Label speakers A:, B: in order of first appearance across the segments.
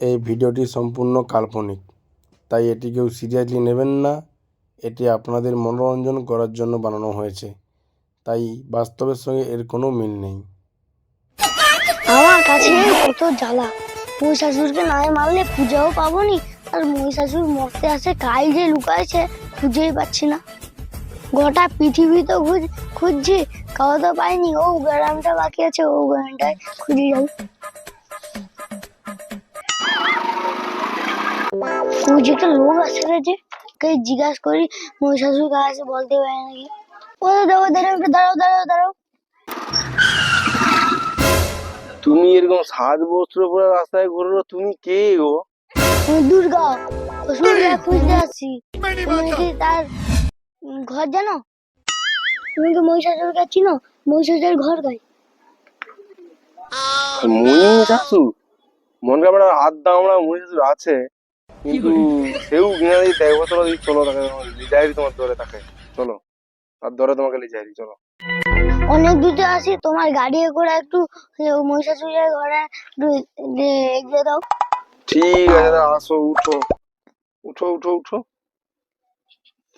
A: এই ভিডিওটি সম্পূর্ণ কাল্পনিক, তাই এটি কেউ সিরিয়াসলি নেবেন না। এটি আপনাদের মনোরঞ্জন করার জন্য বানানো হয়েছে, তাই বাস্তবের সঙ্গে এর কোনো মিল নেই।
B: আমার কাছে কত জ্বালা, মহিষাসুরকে নাই মারলে পূজাও পাবো নি, আর মহিষাসুর মরতে আসে কাল যে লুকাইছে খুঁজেই পাচ্ছি না। গোটা পৃথিবী তো খুঁজছি, কাউ তো পাইনি। ও গ্রামটা বাকি আছে, ও গ্রামটায় খুঁজে যাই। ওই যে একটা লোক আসে যে জিজ্ঞাসা করি মহিষাসুর কাছে আছে, বলতে পারে নাকি। ও দাঁড়াও দাঁড়াও দাঁড়াও দাঁড়াও দাঁড়াও।
C: তুমি এরকম সাজ বস্ত্র পরে রাস্তায় ঘুরো, তুমি কে গো?
B: আমি দুর্গা, অসুরকে খুঁজতে আসছি। তুমি কি তার ঘর জানো? তুমি কি মহিষাসুরকে চিনো? মহিষাসুরের ঘর গাই।
C: মহিষাসুর মনকা বড় আড্ডা আমরা মহিষাসুর আছে, কিন্তু সেও কিনা দিই দেখবো। চলো চলো, তাকে লিজাইরি তোমার ধরে থাকে, চলো আর ধরে তোমাকে লিজাইরি, চলো।
B: অনেক দূরে আসি, তোমার গাড়ি করে একটু মহিষাসুরের ঘরে এগিয়ে দাও।
C: ঠিক আছে, আসো, উঠো উঠো উঠো উঠো,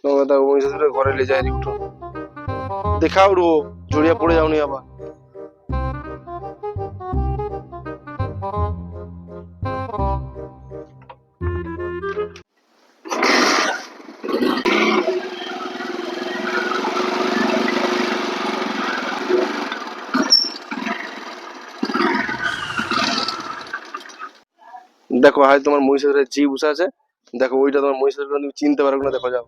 C: তোমাকে তার মহিষাসুরের ঘরে লিজাইরি, উঠো। দেখা উঠবো, জড়িয়ে পড়ে যাওনি আবার। দেখো, হয় তোমার মহিষাসুরের জিভ বসে আছে, দেখো ওইটা তোমার মহিষাসুর, তুমি চিনতে পারবে না। দেখো, যাও।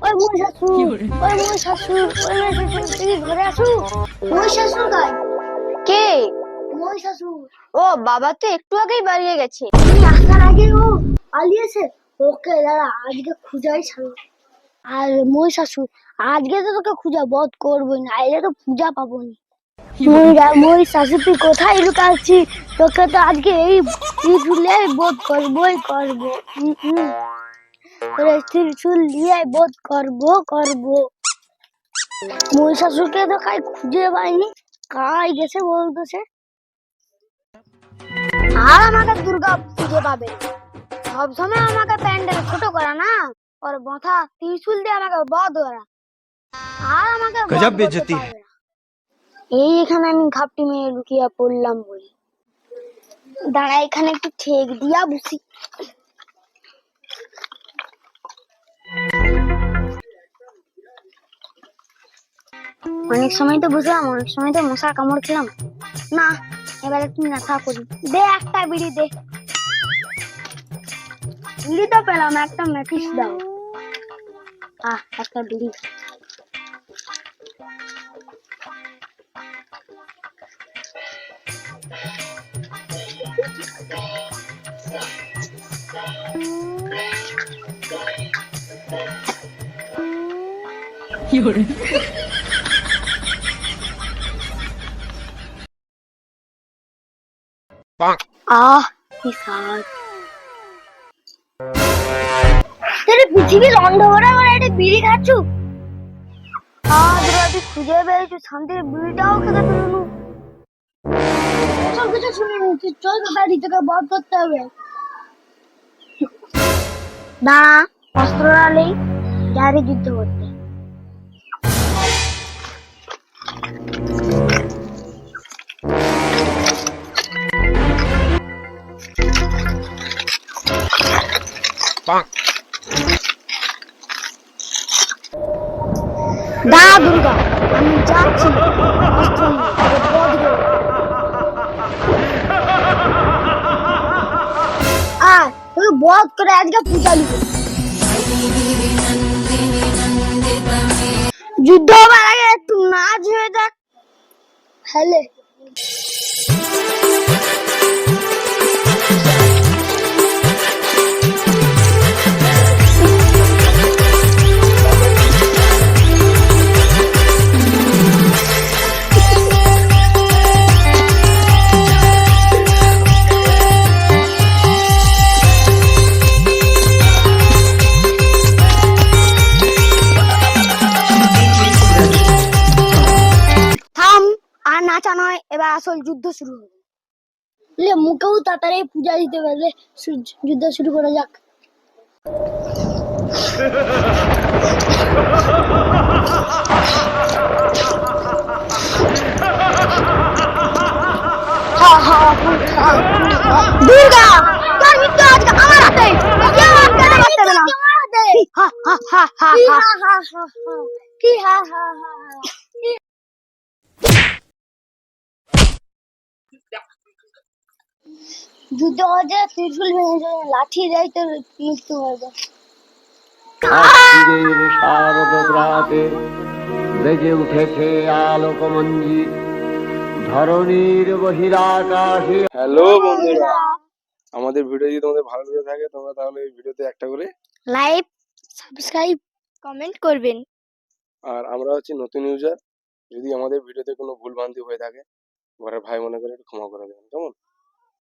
B: ওই মহিষাসুর, ওই মহিষাসুর, ওই মহিষাসুর, তুমি ঘরে আসো। মহিষাসুর গাই কে? মহিষাসুর। ও বাবা তো একটু আগেই বাড়িয়ে গেছে, তুমি আসার আগে ও পালিয়েছে। ওকে দাঁড়া, আজকে খুঁজাই ছাড়ো। আর মহিষাসুর, আজকে তো তোকে খুঁজা বধ করবোই না, আজকে তো পূজা পাবো না। মহিষাসুর তুই কোথায় লুকাচ্ছি? তোকে তো আজকে এই ত্রিশূলে বধ করবোই করবো। ত্রিশূল দিয়ে বধ করবো। মহিষাসুরকে তো কাই খুঁজে পাইনি, কাই গেছে বলতেছে। আর আমাকে দুর্গা খুঁজে পাবে, সবসময় আমাকে প্যান্ডেল ছোট করা না, ওর মাথা ত্রিশূল দিয়ে আমাকে বধ করা। আর আমাকে গজব বেইজ্জতি। এই এখানে আমি ঘাপটি মেরে লুকিয়ে পড়লাম বলি। দাঁড়া, এখানে একটু ঠেক দিয়া বসি। অনেক সময় তো বুঝলাম, অনেক সময় তো মশার কামড় খেলাম না। এবার একটু নেশা করি, দে একটা বিড়ি দে। বিড়ি তো পেলাম, একটা মেথিস দাও। একটা বিড়ি। কি স্বাদ। পৃথিবীর অন্ধকারে আমার একটা বিড়ি খাচ্ছু। তুই খুঁজে পেয়েছু, শান্তির বিড়িটাও খেতে পেরোনু। সব কিছু শুনে নিচ্ছি, চল বাড়ি থেকে বধ করতে হবে। দাঁড়া, অস্ত্রটা নেই, যারে যুদ্ধ করতে। দা দুর্গা, আমি যাচ্ছি অস্ত্র নিয়ে, বধ করব। আর তোকে বধ করে আজকে পূজা দিব। যুদ্ধ হবার আগে একটু নাচ হয়ে যাক। হেলে আর নাচা নয়, এবার আসল যুদ্ধ শুরু হবে। মুখেও তাড়াতাড়ি পূজা দিতে পারলে যুদ্ধ শুরু করা যাক। দুর্গা, তোর মৃত্যু আজকে আমার হাতে, কেউ আটকাতে পারবে না। হা হা হা হা হা হা কি হা হা হা। যুদ্ধ হচ্ছে, ত্রিশূল ভেঙে যাবে, লাঠি দেয় তো মৃত্যু হয়ে যায়।
D: আজকের শারদ প্রাতে বেজে উঠেছে আলোকমঞ্জিত ধরণীর বহিরাকাশে।
C: হ্যালো বন্ধুরা, আমাদের ভিডিও যদি তোমাদের ভালো লেগে থাকে তোমরা তাহলে এই ভিডিওতে একটা করে
B: লাইক, সাবস্ক্রাইব, কমেন্ট করবেন।
C: আর আমরা হচ্ছে নতুন ইউজার, যদি আমাদের ভিডিওতে কোনো ভুল ভ্রান্তি হয়ে থাকে ঘরের ভাই মনে করে একটু ক্ষমা করে দেবেন, কেমন?